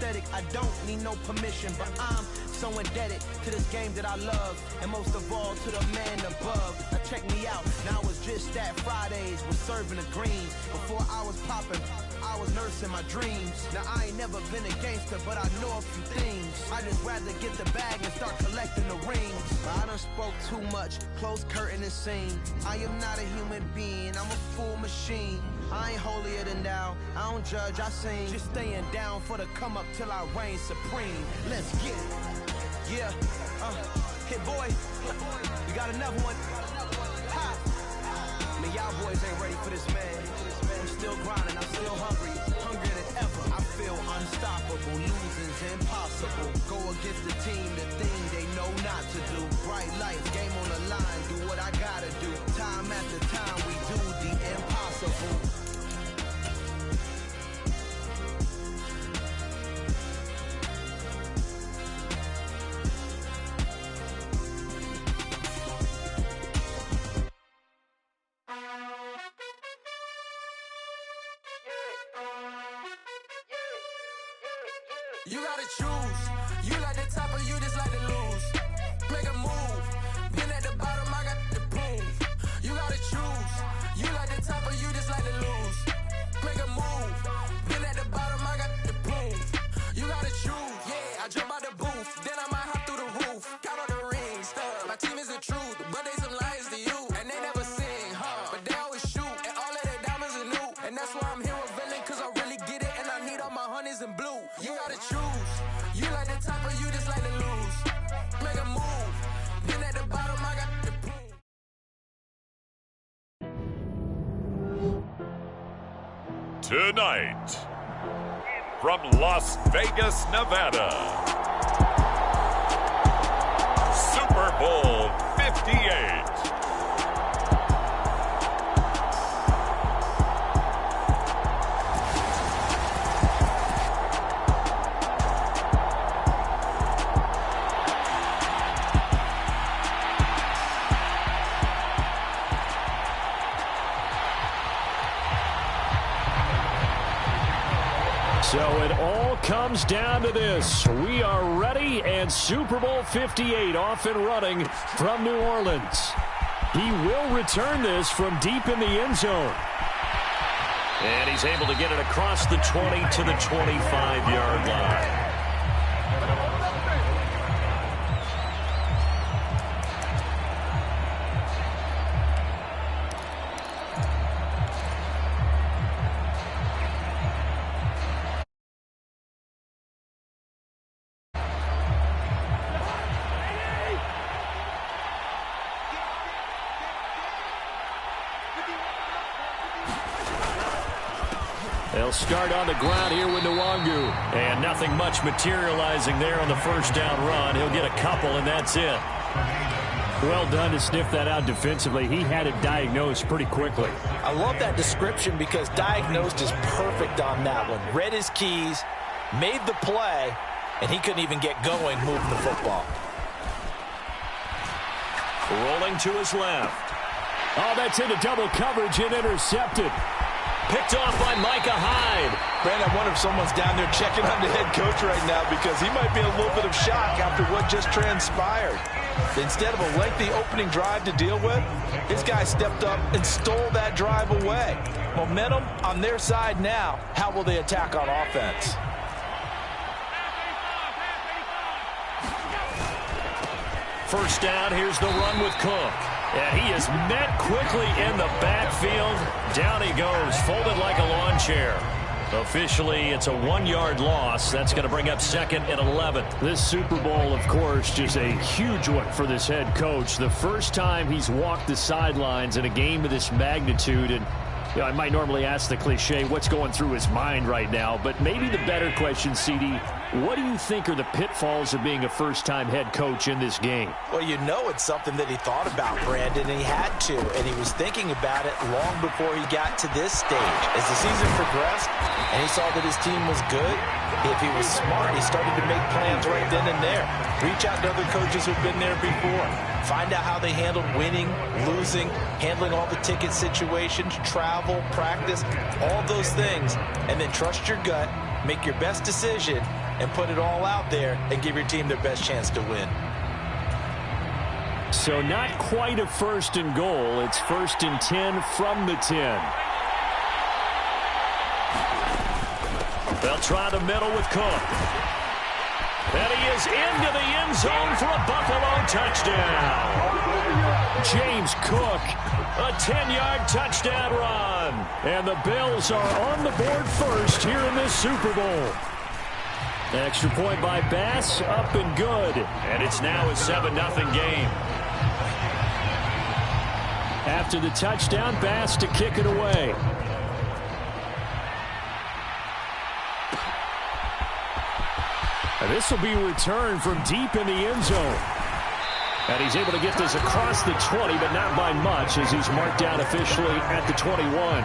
aesthetic, I don't need no permission, but I'm so indebted to this game that I love, and most of all to the man above. Now check me out, now it's just that Fridays was serving the green. Before I was popping, I was nursing my dreams. Now I ain't never been a gangster, but I know a few things. I just rather get the bag and start collecting the rings. I done spoke too much, close curtain and scene. I am not a human being, I'm a full machine. I ain't holier than thou, I don't judge, I sing. Just staying down for the come up till I reign supreme. Let's get it. Yeah, hit boy, you got another one. Ha. I mean, y'all boys ain't ready for this, man. I'm still grinding, I'm still hungry, hungrier than ever. I feel unstoppable, losing's impossible. Go against the team, the thing they know not to do. Bright lights, game on the line, do what I gotta do. Time after time, we do the impossible. You gotta choose. You like the top or you just like to lose. Make a move. Been at the bottom, I got the proof. You gotta choose. You like the top or you just like to lose. Make a move. Been at the bottom, I got the proof. You gotta choose. Yeah, I jump out the booth. Then I might hop through the roof. Count on the rings. My team is the truth, but they some liars to you. And they never sing, but they always shoot. And all of their diamonds are new. And that's why I'm here with villain, cause I really get it. And I need all my honeys in blue. You gotta choose. You like the top or you just like to lose. Make a move. Been at the bottom, I got the proof. Tonight, from Las Vegas, Nevada, Super Bowl 58. So it all comes down to this. We are ready, and Super Bowl 58 off and running from New Orleans. He will return this from deep in the end zone. And he's able to get it across the 20 to the 25-yard line. They'll start on the ground here with Nwangu. And nothing much materializing there on the first down run. He'll get a couple, and that's it. Well done to sniff that out defensively. He had it diagnosed pretty quickly. I love that description because diagnosed is perfect on that one. Read his keys, made the play, and he couldn't even get going moving the football. Rolling to his left. Oh, that's into double coverage and intercepted. Picked off by Micah Hyde. Brandon, I wonder if someone's down there checking on the head coach right now because he might be in a little bit of shock after what just transpired. Instead of a lengthy opening drive to deal with, his guy stepped up and stole that drive away. Momentum on their side now. How will they attack on offense? First down, here's the run with Cook. And he is met quickly in the backfield. Down he goes, folded like a lawn chair. Officially, it's a 1-yard loss. That's going to bring up 2nd and 11. This Super Bowl, of course, just a huge one for this head coach. The first time he's walked the sidelines in a game of this magnitude. And you know, I might normally ask the cliche, what's going through his mind right now? But maybe the better question, CD, what do you think are the pitfalls of being a first-time head coach in this game? Well, you know it's something that he thought about, Brandon, and he had to. And he was thinking about it long before he got to this stage. As the season progressed and he saw that his team was good, if he was smart, he started to make plans right then and there. Reach out to other coaches who've been there before. Find out how they handled winning, losing, handling all the ticket situations, travel, practice, all those things. And then trust your gut make your best decision and put it all out there and give your team their best chance to win. So not quite a 1st and goal. It's 1st and 10 from the 10. They'll try the middle with Cook. And he is into the end zone for a Buffalo touchdown. James Cook, a 10-yard touchdown run. And the Bills are on the board first here in this Super Bowl. Extra point by Bass, up and good. And it's now a 7-0 game. After the touchdown, Bass to kick it away. And this will be returned from deep in the end zone. And he's able to get this across the 20, but not by much, as he's marked down officially at the 21.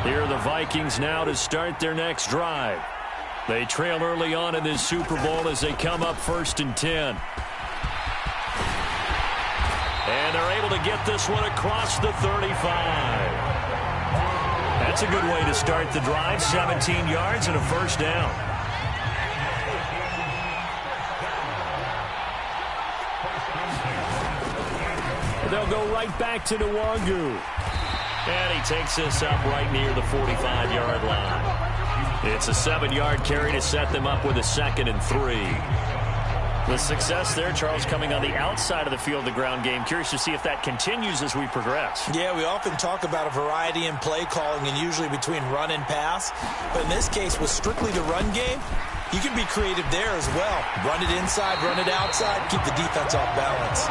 Here are the Vikings now to start their next drive. They trail early on in this Super Bowl as they come up 1st and 10. And they're able to get this one across the 35. That's a good way to start the drive. 17 yards and a 1st down. They'll go right back to Nwangu. And he takes this up right near the 45-yard line. It's a 7-yard carry to set them up with a 2nd and 3. The success there, Charles, coming on the outside of the field, the ground game. Curious to see if that continues as we progress. Yeah, we often talk about a variety in play calling and usually between run and pass. But in this case, with strictly the run game, you can be creative there as well. Run it inside, run it outside, keep the defense off balance.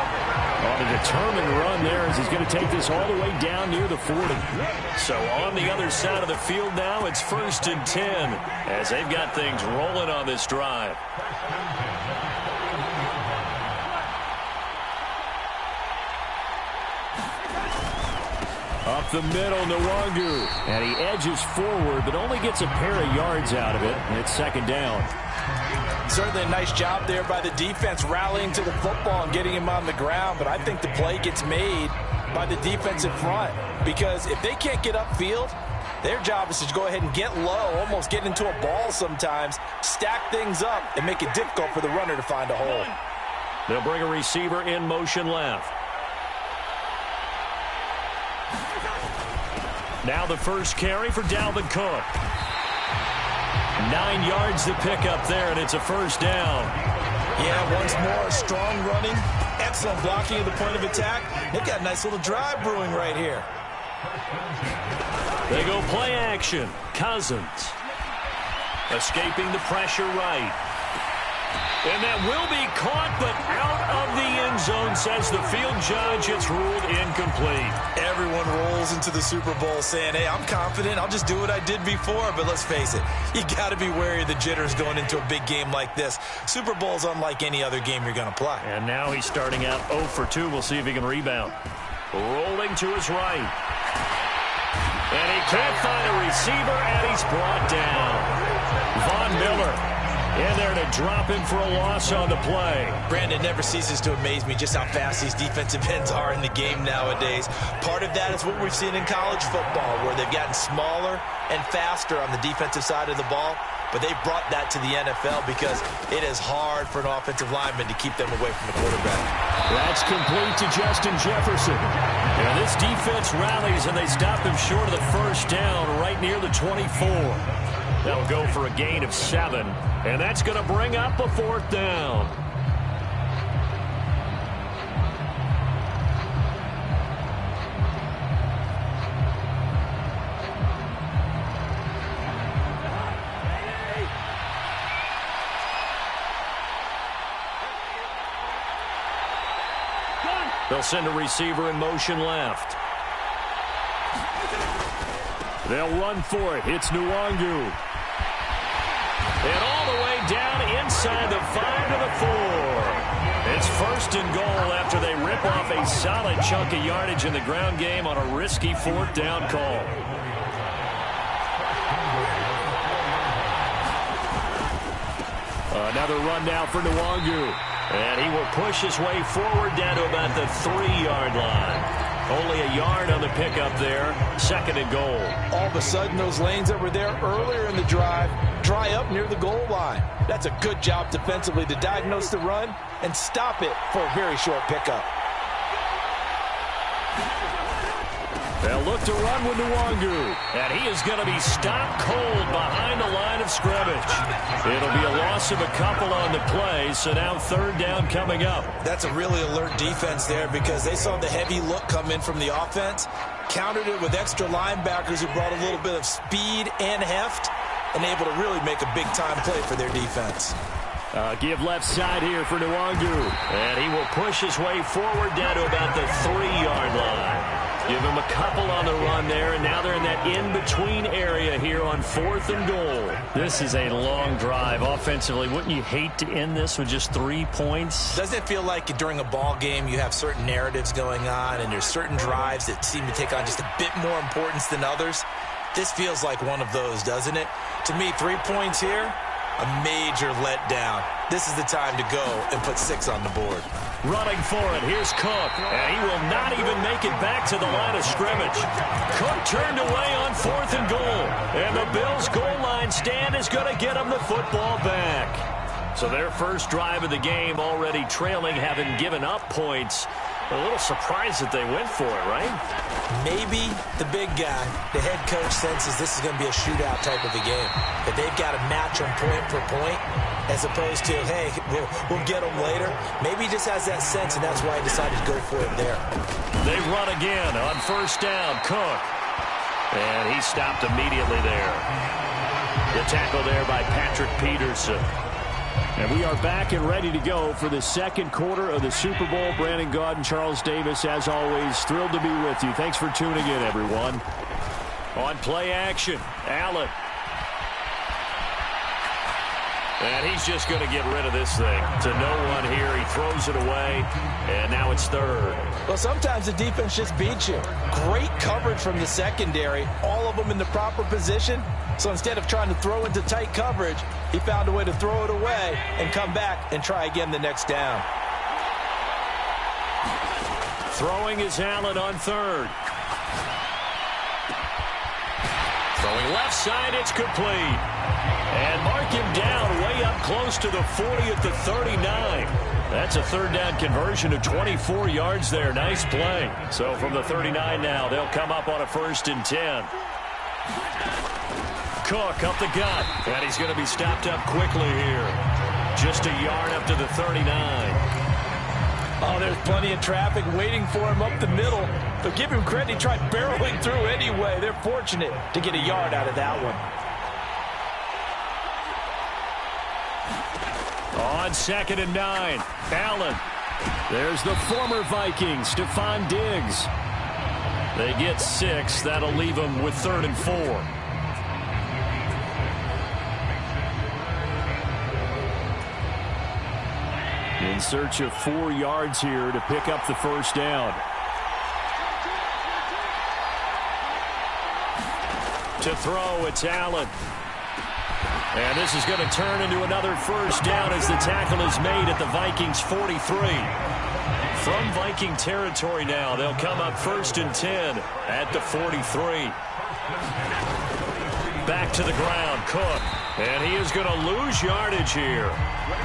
On a determined run there as he's going to take this all the way down near the 40. So on the other side of the field now, it's 1st and 10 as they've got things rolling on this drive. Up the middle, Nwangu. And he edges forward, but only gets a pair of yards out of it. And it's 2nd down. Certainly a nice job there by the defense rallying to the football and getting him on the ground. But I think the play gets made by the defense in front. Because if they can't get upfield, their job is to go ahead and get low, almost get into a ball sometimes, stack things up, and make it difficult for the runner to find a hole. They'll bring a receiver in motion left. Now the first carry for Dalvin Cook. 9 yards to pick up there, and it's a 1st down. Yeah, once more, strong running, excellent blocking at the point of attack. They've got a nice little drive brewing right here. They go play action. Cousins escaping the pressure right. And that will be caught, but out of the end zone, says the field judge. It's ruled incomplete. Everyone rolls into the Super Bowl saying, hey, I'm confident. I'll just do what I did before. But let's face it, you got to be wary of the jitters going into a big game like this. Super Bowl's unlike any other game you're going to play. And now he's starting out 0 for 2. We'll see if he can rebound. Rolling to his right. And he can't find a receiver, and he's brought down. Von Miller in there to drop him for a loss on the play. Brandon, never ceases to amaze me just how fast these defensive ends are in the game nowadays. Part of that is what we've seen in college football, where they've gotten smaller and faster on the defensive side of the ball. But they've brought that to the NFL because it is hard for an offensive lineman to keep them away from the quarterback. That's complete to Justin Jefferson. And this defense rallies, and they stop him short of the 1st down right near the 24. They'll go for a gain of 7, and that's going to bring up a 4th down. They'll send a receiver in motion left. They'll run for it. It's Nwangu. And all the way down inside the 5 to the 4. It's 1st and goal after they rip off a solid chunk of yardage in the ground game on a risky 4th down call. Another run now for Nwangu. And he will push his way forward down to about the 3-yard line. Only a yard on the pickup there. 2nd and goal. All of a sudden, those lanes that were there earlier in the drive dry up near the goal line. That's a good job defensively to diagnose the run and stop it for a very short pickup. They'll look to run with Nwangu, and he is going to be stopped cold behind the line of scrimmage. It'll be a loss of a couple on the play, so now 3rd down coming up. That's a really alert defense there because they saw the heavy look come in from the offense, countered it with extra linebackers who brought a little bit of speed and heft, and able to really make a big-time play for their defense. Give left side here for Nwangu, and he will push his way forward down to about the 3-yard line. Give him a couple on the run there, and now they're in that in-between area here on 4th and goal. This is a long drive offensively. Wouldn't you hate to end this with just 3 points? Doesn't it feel like during a ball game you have certain narratives going on, and there's certain drives that seem to take on just a bit more importance than others? This feels like one of those, doesn't it? To me, 3 points here, a major letdown. This is the time to go and put 6 on the board. Running for it, here's Cook, and he will not even make it back to the line of scrimmage. Cook turned away on 4th and goal, and the Bills' goal line stand is going to get him the football back. So their first drive of the game already trailing, having given up points. A little surprised that they went for it, right? Maybe the big guy, the head coach, senses this is going to be a shootout type of a game. That they've got to match them point for point as opposed to, hey, we'll get them later. Maybe he just has that sense, and that's why he decided to go for it there. They run again on 1st down. Cook. And he stopped immediately there. The tackle there by Patrick Peterson. And we are back and ready to go for the 2nd quarter of the Super Bowl. Brandon Gaud and Charles Davis, as always, thrilled to be with you. Thanks for tuning in, everyone. On play action, Allen. And he's just going to get rid of this thing. To no one here. He throws it away, and now it's 3rd. Well, sometimes the defense just beats you. Great coverage from the secondary, all of them in the proper position. So instead of trying to throw into tight coverage, he found a way to throw it away and come back and try again the next down. Throwing is Allen on 3rd. Throwing left side, it's complete. And mark him down way up close to the 40 at the 39. That's a 3rd down conversion of 24 yards there. Nice play. So from the 39 now, they'll come up on a 1st and 10. Cook up the gut, and he's going to be stopped up quickly here. Just a yard up to the 39. Oh, there's plenty of traffic waiting for him up the middle. But give him credit, he tried barreling through anyway. They're fortunate to get a yard out of that one. On 2nd and 9, Allen. There's the former Vikings, Stephon Diggs. They get 6. That'll leave them with 3rd and 4. In search of 4 yards here to pick up the 1st down. To throw, it's Allen. And this is going to turn into another 1st down as the tackle is made at the Vikings 43. From Viking territory now, they'll come up 1st and 10 at the 43. Back to the ground, Cook. And he is going to lose yardage here.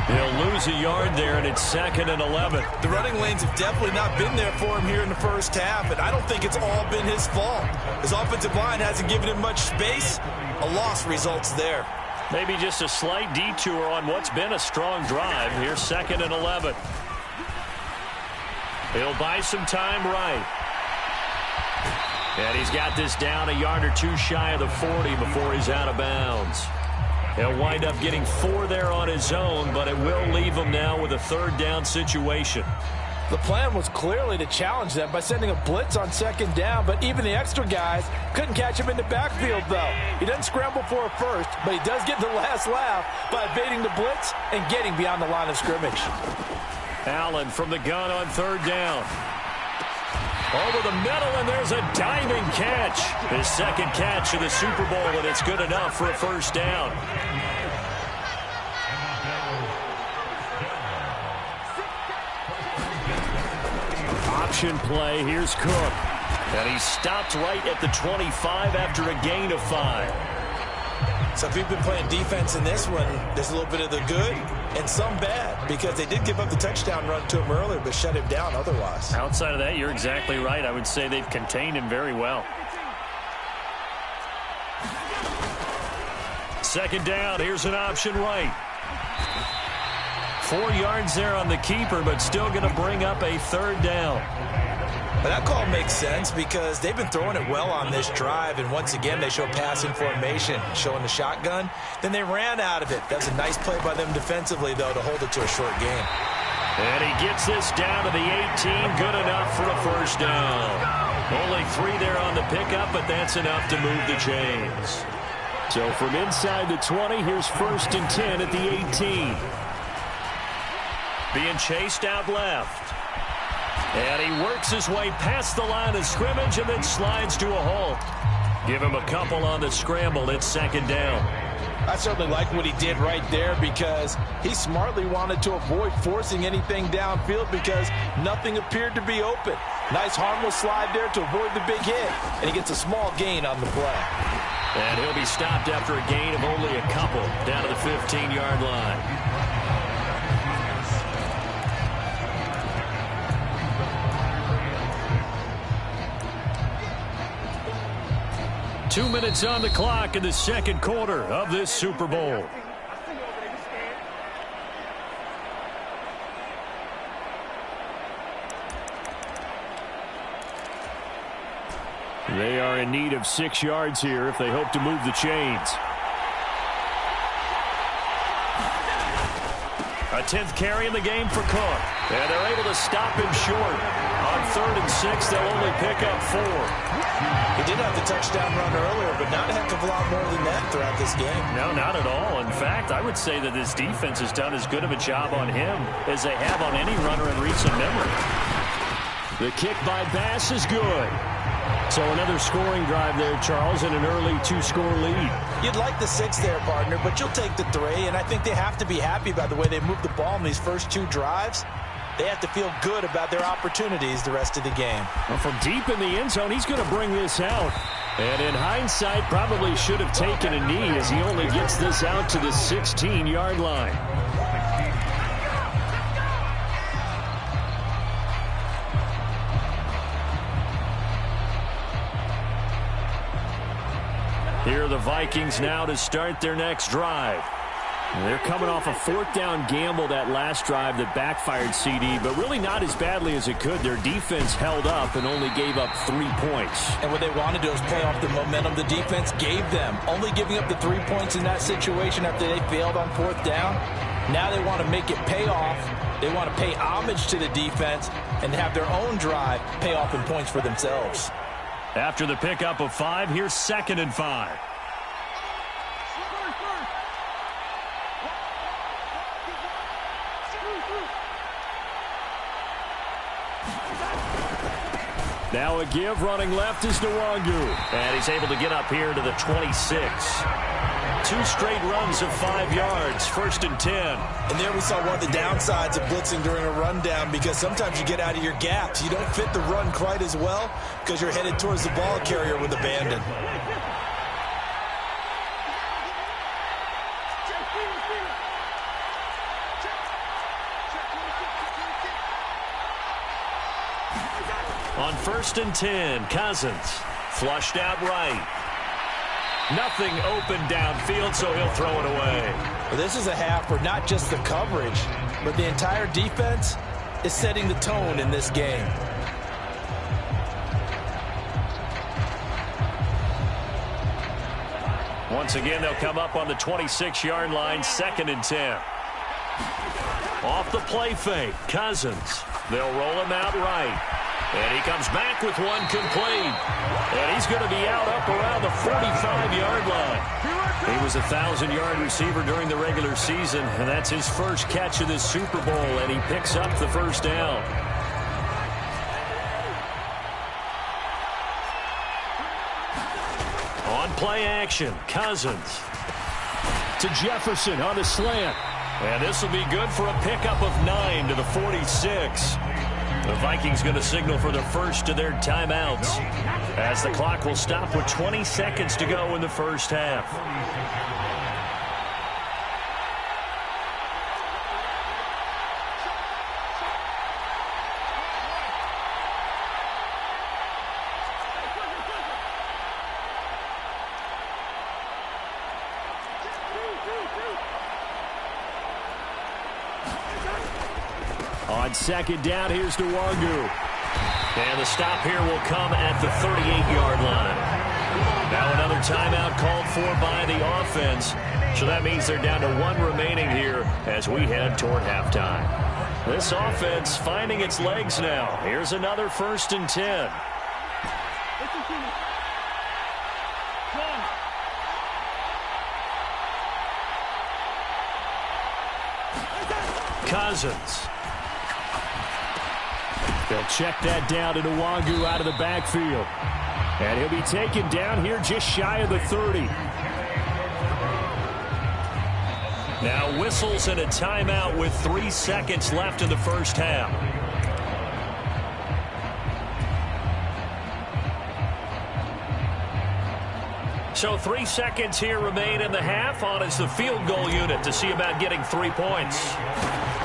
He'll lose a yard there, and it's 2nd and 11. The running lanes have definitely not been there for him here in the first half, and I don't think it's all been his fault. His offensive line hasn't given him much space. A loss results there. Maybe just a slight detour on what's been a strong drive. Here's 2nd and 11. He'll buy some time right. And he's got this down a yard or 2 shy of the 40 before he's out of bounds. He'll wind up getting 4 there on his own, but it will leave him now with a 3rd down situation. The plan was clearly to challenge them by sending a blitz on 2nd down, but even the extra guys couldn't catch him in the backfield, though. He doesn't scramble for a first, but he does get the last laugh by evading the blitz and getting beyond the line of scrimmage. Allen from the gun on 3rd down. Over the middle, and there's a diving catch. His 2nd catch of the Super Bowl, and it's good enough for a 1st down. Option play. Here's Cook. And he stopped right at the 25 after a gain of 5. So if you've been playing defense in this one, there's a little bit of the good and some bad, because they did give up the touchdown run to him earlier, but shut him down otherwise. Outside of that, you're exactly right. I would say they've contained him very well. Second down, here's an option right. 4 yards there on the keeper, but still going to bring up a third down. But that call makes sense because they've been throwing it well on this drive, and once again they show passing formation, showing the shotgun. Then they ran out of it. That was a nice play by them defensively, though, to hold it to a short game. And he gets this down to the 18, good enough for a first down. Only 3 there on the pickup, but that's enough to move the chains. So from inside the 20, here's 1st and 10 at the 18. Being chased out left. And he works his way past the line of scrimmage and then slides to a halt. Give him a couple on the scramble. It's 2nd down. I certainly like what he did right there because he smartly wanted to avoid forcing anything downfield because nothing appeared to be open. Nice harmless slide there to avoid the big hit, and he gets a small gain on the play. And he'll be stopped after a gain of only a couple down to the 15-yard line. 2 minutes on the clock in the second quarter of this Super Bowl. They are in need of 6 yards here if they hope to move the chains. A 10th carry in the game for Cook. And they're able to stop him short. On 3rd and 6, they'll only pick up 4. He did have the touchdown run earlier, but not a heck of a lot more than that throughout this game. No, not at all. In fact, I would say that this defense has done as good of a job on him as they have on any runner in recent memory. The kick by Bass is good. So another scoring drive there, Charles, and an early 2-score lead. You'd like the 6 there, partner, but you'll take the 3, and I think they have to be happy by the way they moved the ball in these first 2 drives. They have to feel good about their opportunities the rest of the game. Well, from deep in the end zone, he's going to bring this out. And in hindsight, probably should have taken a knee as he only gets this out to the 16-yard line. Here are the Vikings now to start their next drive. They're coming off a 4th down gamble that last drive that backfired, CD, but really not as badly as it could. Their defense held up and only gave up 3 points. And what they want to do is play off the momentum the defense gave them. Only giving up the 3 points in that situation after they failed on 4th down. Now they want to make it pay off. They want to pay homage to the defense and have their own drive pay off in points for themselves. After the pickup of 5, here's 2nd and 5. Now a give, running left is Nwangu. And he's able to get up here to the 26. 2 straight runs of 5 yards, 1st and 10. And there we saw one of the downsides of blitzing during a rundown, because sometimes you get out of your gaps. You don't fit the run quite as well because you're headed towards the ball carrier with abandon. On 1st and 10, Cousins flushed out right. Nothing open downfield, so he'll throw it away. Well, this is a half where not just the coverage, but the entire defense is setting the tone in this game. Once again, they'll come up on the 26-yard line, 2nd and 10. Off the play fake, Cousins. They'll roll him out right. And he comes back with one complete. And he's going to be out up around the 45-yard line. He was a 1,000-yard receiver during the regular season, and that's his first catch of this Super Bowl, and he picks up the first down. On play action, Cousins to Jefferson on the slant. And this will be good for a pickup of 9 to the 46. The Vikings going to signal for the first of their timeouts, as the clock will stop with 20 seconds to go in the first half. On second down, here's Nwangu. And the stop here will come at the 38-yard line. Now another timeout called for by the offense. So that means they're down to one remaining here as we head toward halftime. This offense finding its legs now. Here's another 1st and 10. Cousins. They'll check that down to Nwangu out of the backfield. And he'll be taken down here just shy of the 30. Now whistles and a timeout with 3 seconds left in the first half. So 3 seconds here remain in the half. On is the field goal unit to see about getting 3 points.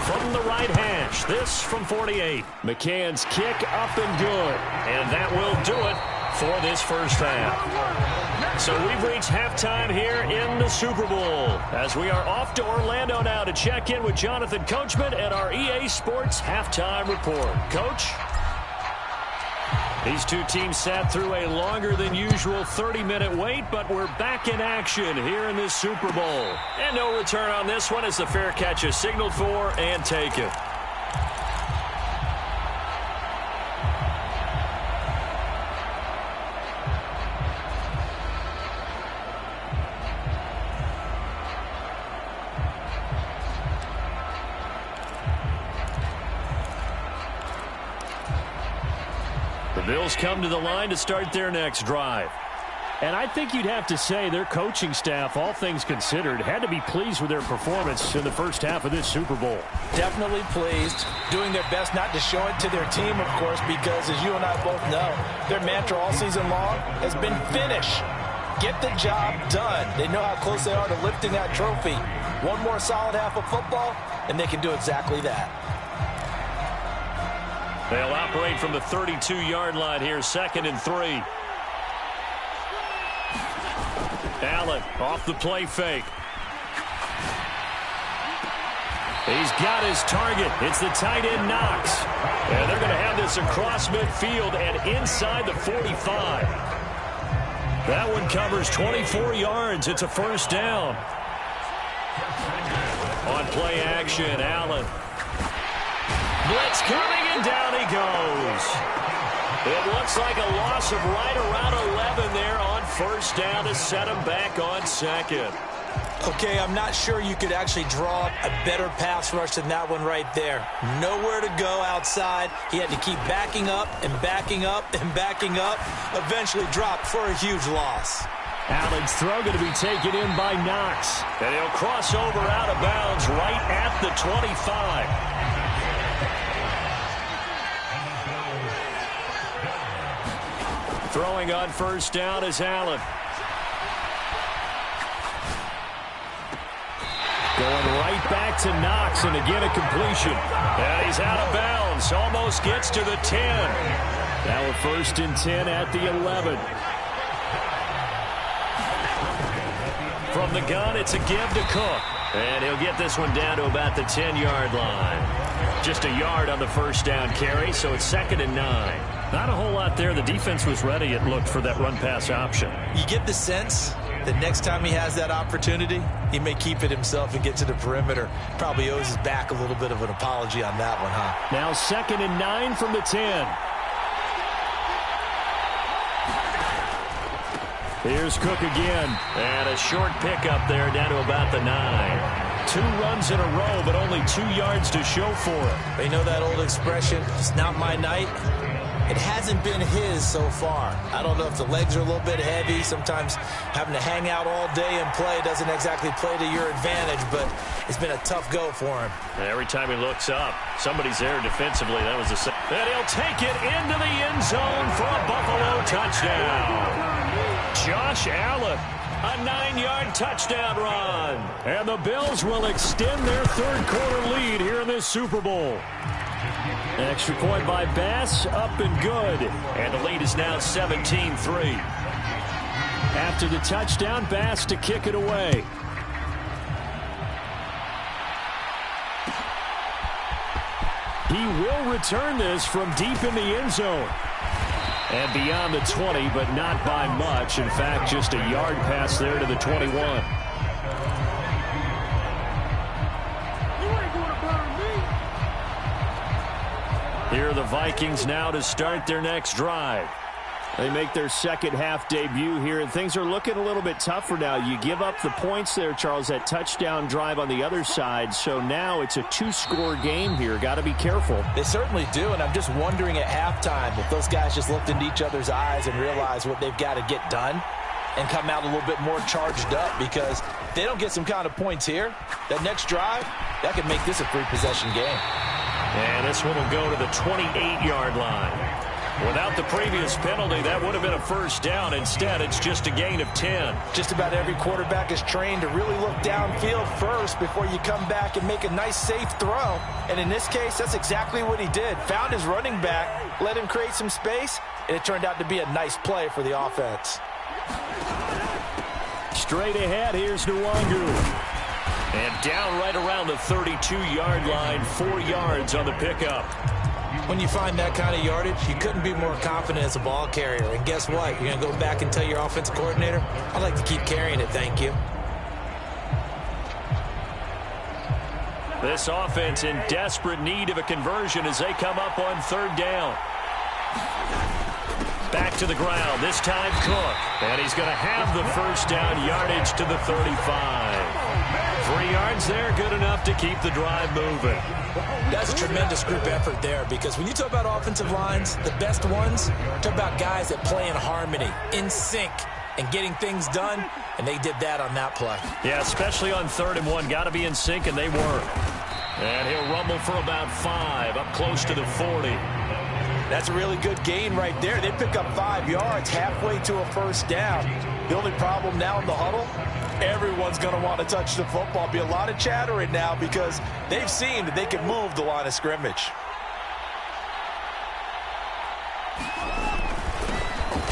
From the right hash, this from 48. McCann's kick up and good. And that will do it for this first half. So we've reached halftime here in the Super Bowl, as we are off to Orlando now to check in with Jonathan Coachman and our EA Sports Halftime Report. Coach? These two teams sat through a longer than usual 30-minute wait, but we're back in action here in this Super Bowl. And no return on this one as the fair catch is signaled for and taken. The Bills come to the line to start their next drive. And I think you'd have to say their coaching staff, all things considered, had to be pleased with their performance in the first half of this Super Bowl. Definitely pleased, doing their best not to show it to their team, of course, because as you and I both know, their mantra all season long has been finish. Get the job done. They know how close they are to lifting that trophy. One more solid half of football, and they can do exactly that. They'll operate from the 32-yard line here, 2nd and 3. Allen off the play fake. He's got his target. It's the tight end Knox. And they're going to have this across midfield and inside the 45. That one covers 24 yards. It's a first down. On play action, Allen. Blitz coming, and down he goes. It looks like a loss of right around 11 there on first down to set him back on second. Okay, I'm not sure you could actually draw a better pass rush than that one right there. Nowhere to go outside. He had to keep backing up and backing up and backing up. Eventually dropped for a huge loss. Allen's throw going to be taken in by Knox. And he'll cross over out of bounds right at the 25. Throwing on first down is Allen. Going right back to Knox, and again a completion. And he's out of bounds. Almost gets to the 10. Now a 1st and 10 at the 11. From the gun, it's a give to Cook. And he'll get this one down to about the 10-yard line. Just a yard on the first down carry, so it's 2nd and 9. Not a whole lot there. The defense was ready, it looked, for that run-pass option. You get the sense that next time he has that opportunity, he may keep it himself and get to the perimeter. Probably owes his back a little bit of an apology on that one, huh? Now 2nd and 9 from the 10. Here's Cook again. And a short pickup there down to about the 9. 2 runs in a row, but only 2 yards to show for it. They know that old expression, it's not my night. it hasn't been his so far. I don't know if the legs are a little bit heavy. Sometimes having to hang out all day and play doesn't exactly play to your advantage, but it's been a tough go for him. Every time he looks up, somebody's there defensively. That was a... And he'll take it into the end zone for a Buffalo touchdown. Josh Allen, a 9-yard touchdown run. And the Bills will extend their third-quarter lead here in this Super Bowl. An extra point by Bass, up and good. And the lead is now 17-3. After the touchdown, Bass to kick it away. He will return this from deep in the end zone. And beyond the 20, but not by much. In fact, just a yard pass there to the 21. Here are the Vikings now to start their next drive. They make their second half debut here, and things are looking a little bit tougher now. You give up the points there, Charles, that touchdown drive on the other side. So now it's a 2-score game here. Got to be careful. They certainly do, and I'm just wondering at halftime if those guys just looked into each other's eyes and realized what they've got to get done and come out a little bit more charged up, because if they don't get some kind of points here, that next drive, that could make this a 3-possession game. And this one will go to the 28-yard line. Without the previous penalty, that would have been a first down. Instead, it's just a gain of 10. Just about every quarterback is trained to really look downfield first before you come back and make a nice, safe throw. And in this case, that's exactly what he did. Found his running back, let him create some space, and it turned out to be a nice play for the offense. Straight ahead, here's Nwangu. And down right around the 32-yard line, 4 yards on the pickup. When you find that kind of yardage, you couldn't be more confident as a ball carrier. And guess what? You're going to go back and tell your offensive coordinator, I'd like to keep carrying it, thank you. This offense in desperate need of a conversion as they come up on third down. Back to the ground, this time Cook. And he's going to have the first down, yardage to the 35. 3 yards there, good enough to keep the drive moving. That's a tremendous group effort there, because when you talk about offensive lines, the best ones, talk about guys that play in harmony, in sync, and getting things done, and they did that on that play. Yeah, especially on 3rd and 1. Got to be in sync, and they were. And he'll rumble for about 5, up close to the 40. That's a really good gain right there. They pick up 5 yards halfway to a first down. The only problem now in the huddle, everyone's going to want to touch the football. Be a lot of chattering now because they've seen that they can move the line of scrimmage.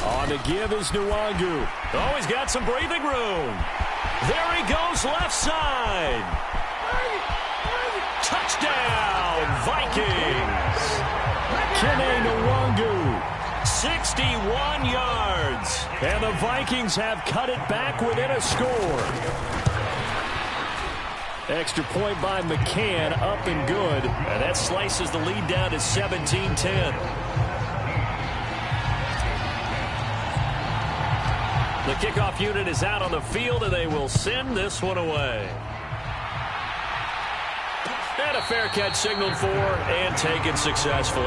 On the give is Nwangu. Oh, he's got some breathing room. There he goes, left side. Touchdown, Vikings. Kene Nwangu, 61 yards. And the Vikings have cut it back within a score. Extra point by McCann, up and good. And that slices the lead down to 17-10. The kickoff unit is out on the field, and they will send this one away. And a fair catch signaled for and taken successfully.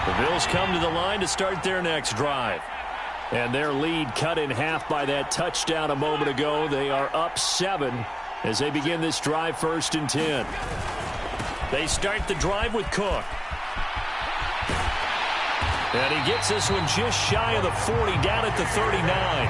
The Bills come to the line to start their next drive. And their lead cut in half by that touchdown a moment ago. They are up 7 as they begin this drive, 1st and 10. They start the drive with Cook. And he gets this one just shy of the 40, down at the 39.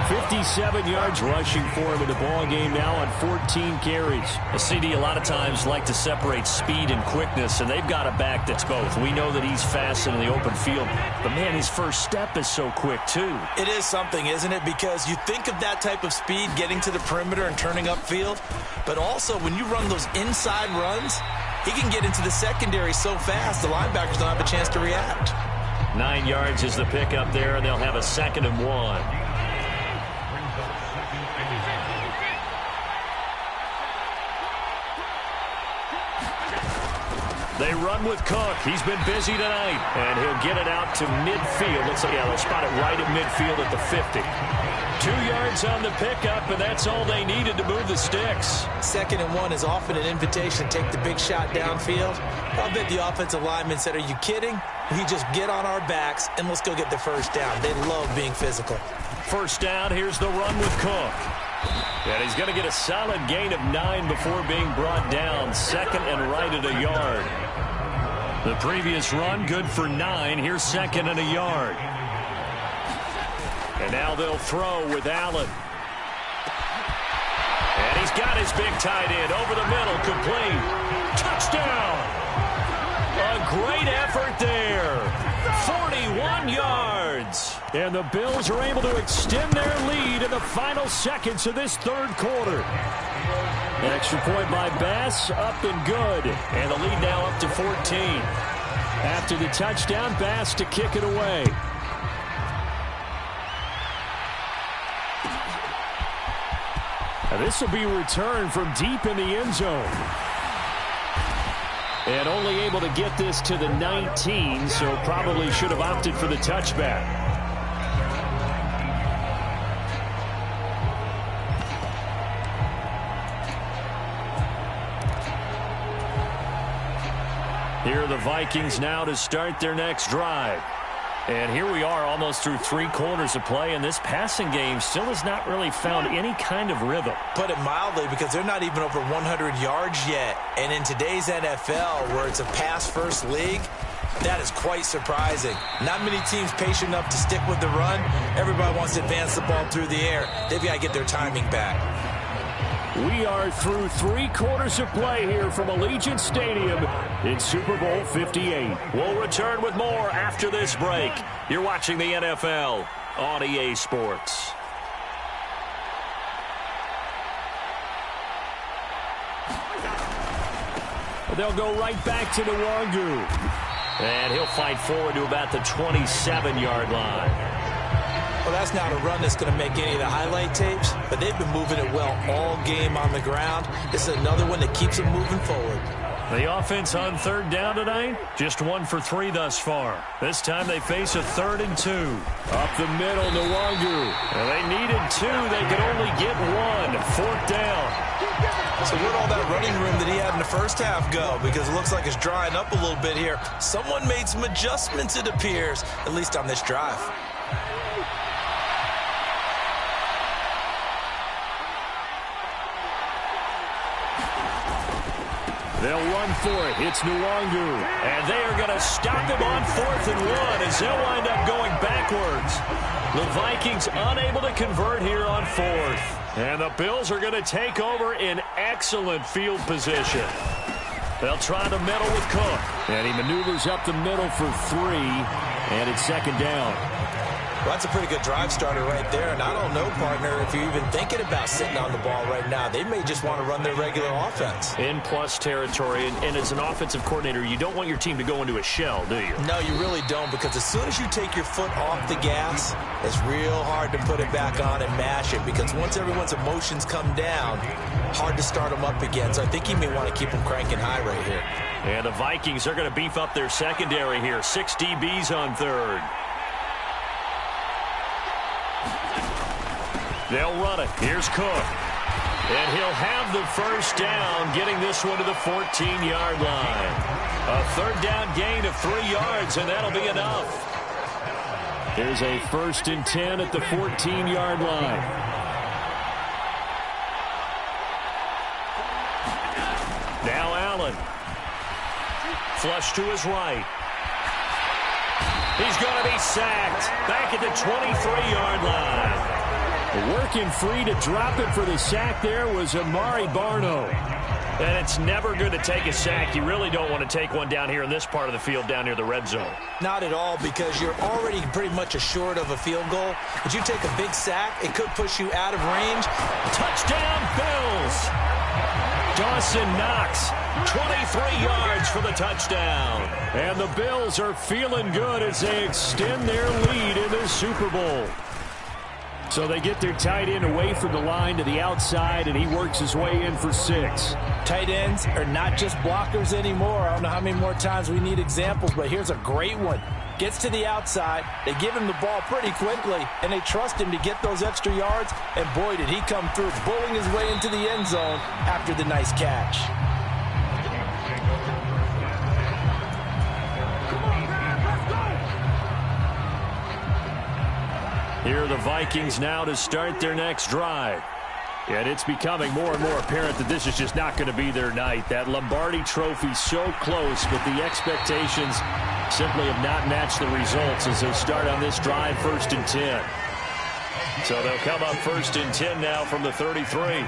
57 yards rushing for him in the ball game now on 14 carries. A CD a lot of times like to separate speed and quickness, and they've got a back that's both. We know that he's fast in the open field, but man, his first step is so quick too. It is something, isn't it? Because you think of that type of speed getting to the perimeter and turning upfield, but also when you run those inside runs, he can get into the secondary so fast the linebackers don't have a chance to react. 9 yards is the pickup there, and they'll have a 2nd and 1. They run with Cook. He's been busy tonight, and he'll get it out to midfield. They'll spot it right at midfield at the 50. 2 yards on the pickup, and that's all they needed to move the sticks. 2nd and 1 is often an invitation to take the big shot downfield. I'll bet the offensive lineman said, are you kidding? We just get on our backs, and let's go get the first down. They love being physical. First down, here's the run with Cook. And he's going to get a solid gain of 9 before being brought down. 2nd and right at a yard. The previous run, good for 9. Here's 2nd and a yard. And now they'll throw with Allen. And he's got his big tight end over the middle, complete. Touchdown! A great effort there. 41 yards. And the Bills are able to extend their lead in the final seconds of this 3rd quarter. An extra point by Bass, up and good. And the lead now up to 14. After the touchdown, Bass to kick it away. Now this will be returned from deep in the end zone. And only able to get this to the 19, so probably should have opted for the touchback. Here are the Vikings now to start their next drive. And here we are almost through 3 quarters of play, and this passing game still has not really found any kind of rhythm. Put it mildly, because they're not even over 100 yards yet. And in today's NFL, where it's a pass-first league, that is quite surprising. Not many teams patient enough to stick with the run. Everybody wants to advance the ball through the air. They've got to get their timing back. We are through 3 quarters of play here from Allegiant Stadium in Super Bowl 58. We'll return with more after this break. You're watching the NFL on EA Sports. They'll go right back to Nwangu. And he'll fight forward to about the 27-yard line. Well, that's not a run that's going to make any of the highlight tapes, but they've been moving it well all game on the ground. This is another one that keeps them moving forward. The offense on 3rd down tonight, just 1 for 3 thus far. This time they face a 3rd and 2. Up the middle, Nwangu. And they needed 2. They could only get 1. 4th down. So where'd all that running room that he had in the first half go? Because it looks like it's drying up a little bit here. Someone made some adjustments, it appears, at least on this drive. They'll run for it. It's Nwangu. And they are going to stop him on 4th and 1 as they'll wind up going backwards. The Vikings unable to convert here on 4th. And the Bills are going to take over in excellent field position. They'll try the middle with Cook. And he maneuvers up the middle for 3. And it's 2nd down. Well, that's a pretty good drive starter right there. And I don't know, partner, if you're even thinking about sitting on the ball right now. They may just want to run their regular offense. In plus territory. And as an offensive coordinator, you don't want your team to go into a shell, do you? No, you really don't, because as soon as you take your foot off the gas, it's real hard to put it back on and mash it. Because once everyone's emotions come down, hard to start them up again. So I think you may want to keep them cranking high right here. And the Vikings are going to beef up their secondary here. 6 DBs on 3rd. They'll run it. Here's Cook. And he'll have the first down, getting this one to the 14-yard line. A 3rd down gain of 3 yards, and that'll be enough. Here's a 1st and 10 at the 14-yard line. Now Allen. Flush to his right. He's going to be sacked back at the 23-yard line. Working free to drop it for the sack there was Amari Barno. And it's never good to take a sack. You really don't want to take one down here in this part of the field down near the red zone. Not at all, because you're already pretty much assured of a field goal. But you take a big sack, it could push you out of range. Touchdown, Bills! Dawson Knox, 23 yards for the touchdown. And the Bills are feeling good as they extend their lead in the Super Bowl. So they get their tight end away from the line to the outside, and he works his way in for 6. Tight ends are not just blockers anymore. I don't know how many more times we need examples, but here's a great one. gets to the outside. They give him the ball pretty quickly, and they trust him to get those extra yards. And boy, did he come through, bowling his way into the end zone after the nice catch. Here are the Vikings now to start their next drive. And it's becoming more and more apparent that this is just not going to be their night. That Lombardi Trophy so close, but the expectations simply have not matched the results as they start on this drive 1st and 10. So they'll come up 1st and 10 now from the 33.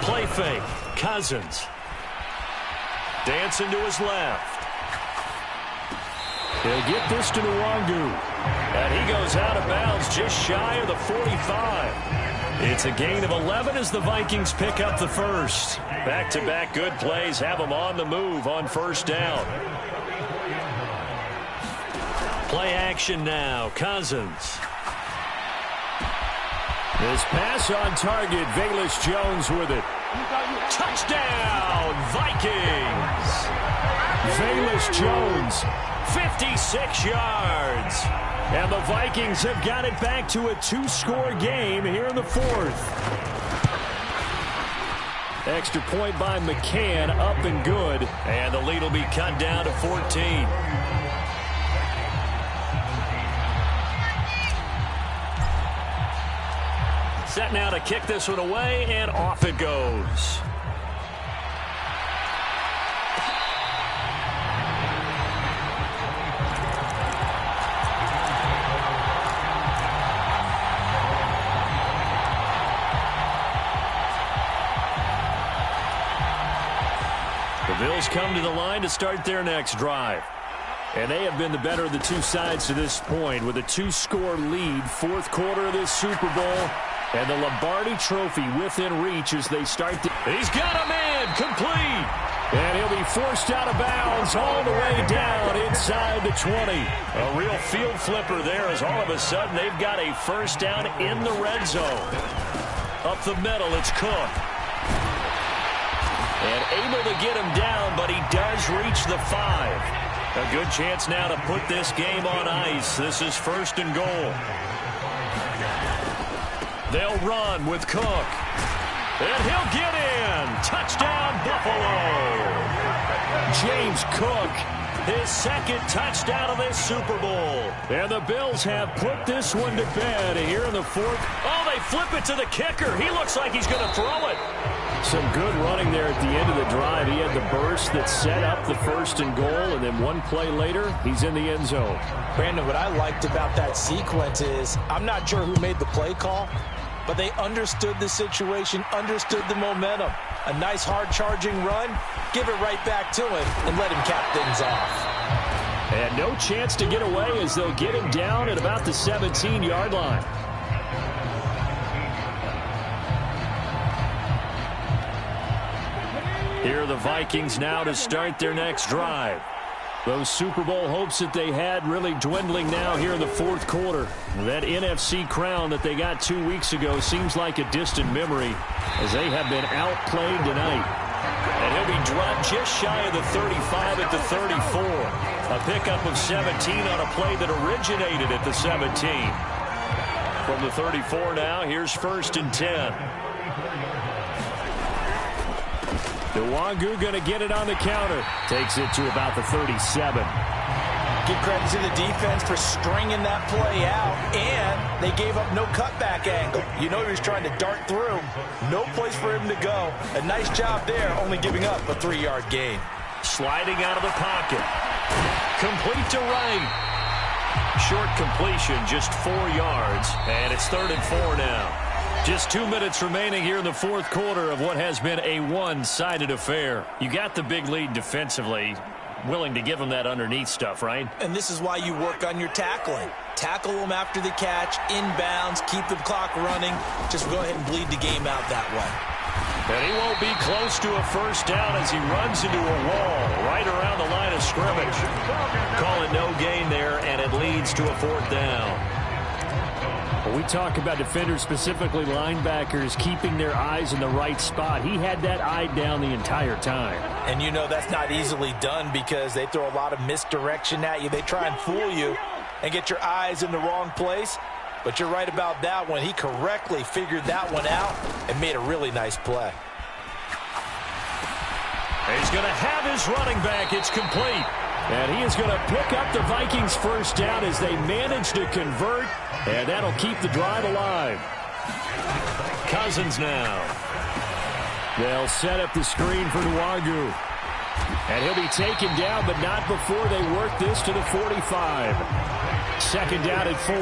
Play fake. Cousins. Dancing to his left. He'll get this to Nwangu. And he goes out of bounds just shy of the 45. It's a gain of 11 as the Vikings pick up the first. Back-to-back good plays have them on the move on 1st down. Play action now. Cousins. This pass on target. Velus Jones with it. Touchdown, Vikings. Velus Jones, 56 yards. And the Vikings have got it back to a 2-score game here in the 4th. Extra point by McCann, up and good. And the lead will be cut down to 14. Set now to kick this one away, and off it goes. The Bills come to the line to start their next drive. And they have been the better of the two sides to this point with a 2-score lead, 4th quarter of this Super Bowl. And the Lombardi Trophy within reach as they start. He's got a man complete. And he'll be forced out of bounds all the way down inside the 20. A real field flipper there as all of a sudden they've got a 1st down in the red zone. Up the middle, it's Cook. And able to get him down, but he does reach the 5. A good chance now to put this game on ice. This is 1st and goal. They'll run with Cook. And he'll get in. Touchdown, Buffalo. James Cook, his 2nd touchdown of this Super Bowl. And the Bills have put this one to bed here in the 4th. Oh, they flip it to the kicker. He looks like he's going to throw it. Some good running there at the end of the drive. He had the burst that set up the 1st and goal, and then one play later, he's in the end zone. Brandon, what I liked about that sequence is I'm not sure who made the play call, but they understood the situation, understood the momentum. A nice hard-charging run, give it right back to him, and let him cap things off. And no chance to get away as they'll get him down at about the 17-yard line. Here are the Vikings now to start their next drive. Those Super Bowl hopes that they had really dwindling now here in the 4th quarter. That NFC crown that they got 2 weeks ago seems like a distant memory as they have been outplayed tonight. And he'll be dropped just shy of the 35 at the 34. A pickup of 17 on a play that originated at the 17. From the 34 now, here's 1st and 10. Nwangu going to get it on the counter. Takes it to about the 37. Give credit to the defense for stringing that play out, and they gave up no cutback angle. You know he was trying to dart through. No place for him to go. A nice job there, only giving up a 3-yard gain. Sliding out of the pocket. Complete to right. Short completion, just 4 yards, and it's 3rd and 4 now. Just 2 minutes remaining here in the 4th quarter of what has been a one-sided affair. You got the big lead defensively. Willing to give them that underneath stuff, right? And this is why you work on your tackling. Tackle them after the catch, inbounds, keep the clock running. Just go ahead and bleed the game out that way. And he won't be close to a 1st down as he runs into a wall right around the line of scrimmage. Call it no gain there, and it leads to a 4th down. When we talk about defenders, specifically linebackers, keeping their eyes in the right spot, he had that eye down the entire time. And you know that's not easily done because they throw a lot of misdirection at you. They try and fool you and get your eyes in the wrong place. But you're right about that one. He correctly figured that one out and made a really nice play. He's going to have his running back. It's complete. And he is going to pick up the Vikings' first down as they manage to convert. And that'll keep the drive alive. Cousins now. They'll set up the screen for Nwangu. And he'll be taken down, but not before they work this to the 45. Second down at 4.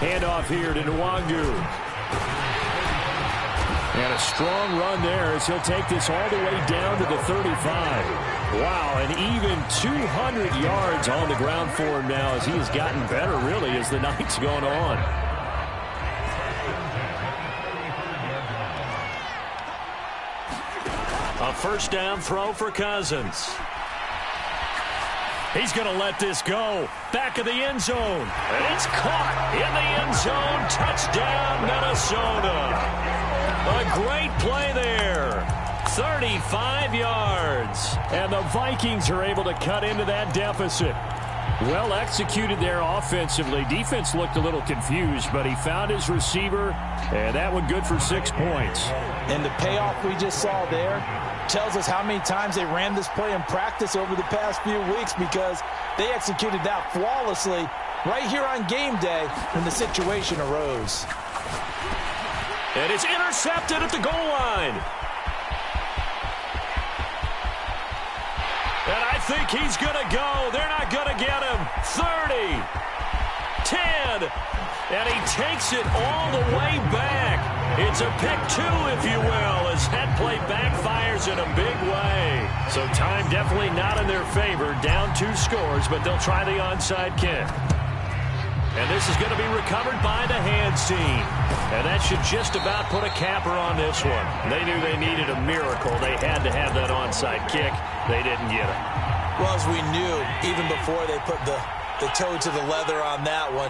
Handoff here to Nwangu. And a strong run there as he'll take this all the way down to the 35. Wow, and even 200 yards on the ground for him now as he has gotten better, really, as the night's gone on. A first down throw for Cousins. He's going to let this go. Back of the end zone. And it's caught in the end zone. Touchdown, Minnesota. A great play there. 35 yards. And the Vikings are able to cut into that deficit. Well executed there offensively. Defense looked a little confused, but he found his receiver, and that one good for 6 points. And the payoff we just saw there tells us how many times they ran this play in practice over the past few weeks because they executed that flawlessly right here on game day when the situation arose. And it's intercepted at the goal line. And I think he's going to go. They're not going to get him. 30, 10, and he takes it all the way back. It's a pick 2, if you will, as that play backfires in a big way. So time definitely not in their favor. Down 2 scores, but they'll try the onside kick. And this is going to be recovered by the hands team. And that should just about put a capper on this one. They knew they needed a miracle. They had to have that onside kick. They didn't get it. Well, as we knew, even before they put the toe to the leather on that one,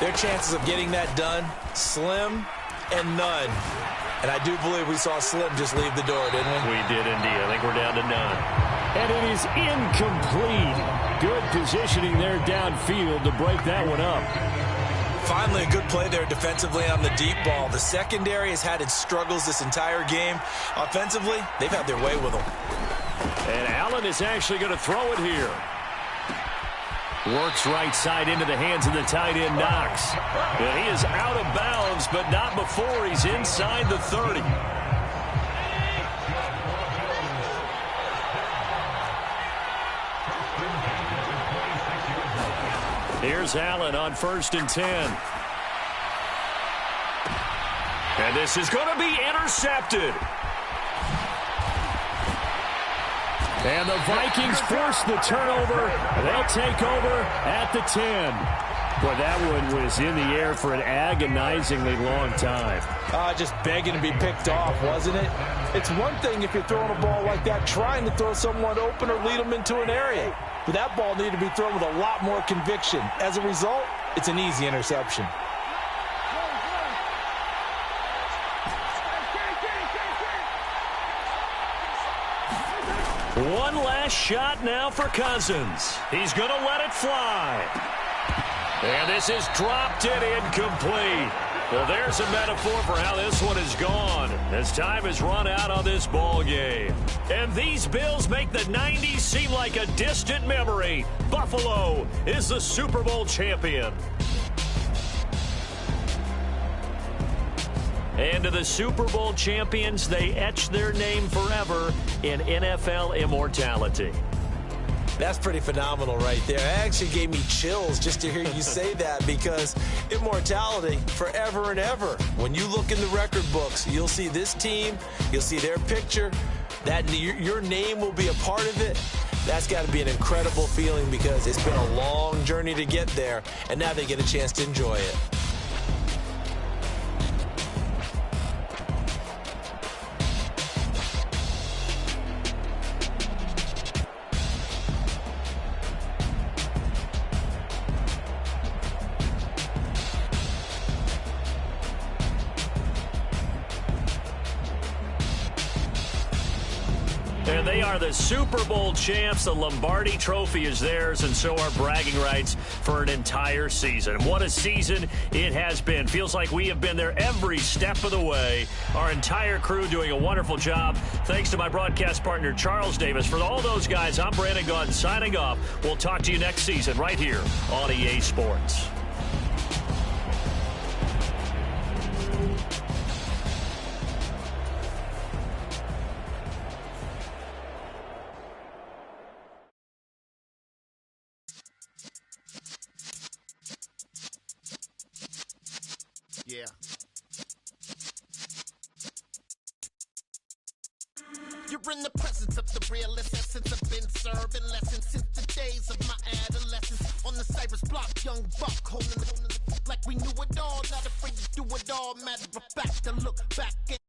their chances of getting that done, slim and none. And I do believe we saw Slim just leave the door, didn't we? We did indeed. I think we're down to none. And it is incomplete. Good positioning there downfield to break that one up. Finally, a good play there defensively on the deep ball. The secondary has had its struggles this entire game. Offensively, they've had their way with them. And Allen is actually going to throw it here. Works right side into the hands of the tight end, Knox. And he is out of bounds, but not before he's inside the 30. Here's Allen on 1st and 10. And this is going to be intercepted. And the Vikings force the turnover. They'll take over at the 10. Boy, that one was in the air for an agonizingly long time. Just begging to be picked off, wasn't it? It's one thing if you're throwing a ball like that, trying to throw someone open or lead them into an area. But that ball needed to be thrown with a lot more conviction. As a result, it's an easy interception. One last shot now for Cousins. He's going to let it fly. And this is dropped it incomplete. Well, there's a metaphor for how this one is gone as time has run out on this ball game. And these Bills make the 90s seem like a distant memory. Buffalo is the Super Bowl champion. And to the Super Bowl champions, they etch their name forever in NFL immortality. That's pretty phenomenal right there. It actually gave me chills just to hear you say that because immortality forever and ever. When you look in the record books, you'll see this team, you'll see their picture, that your name will be a part of it. That's got to be an incredible feeling because it's been a long journey to get there, and now they get a chance to enjoy it. And they are the Super Bowl champs. The Lombardi Trophy is theirs, and so are bragging rights for an entire season. What a season it has been. Feels like we have been there every step of the way. Our entire crew doing a wonderful job. Thanks to my broadcast partner, Charles Davis. For all those guys, I'm Brandon Gaudin signing off. We'll talk to you next season right here on EA Sports. Yeah. You're in the presence of the realest essence. I've been serving lessons since the days of my adolescence. On the Cypress block, young buck, holding it like we knew it all. Not afraid to do it all. Matter of fact, to look back and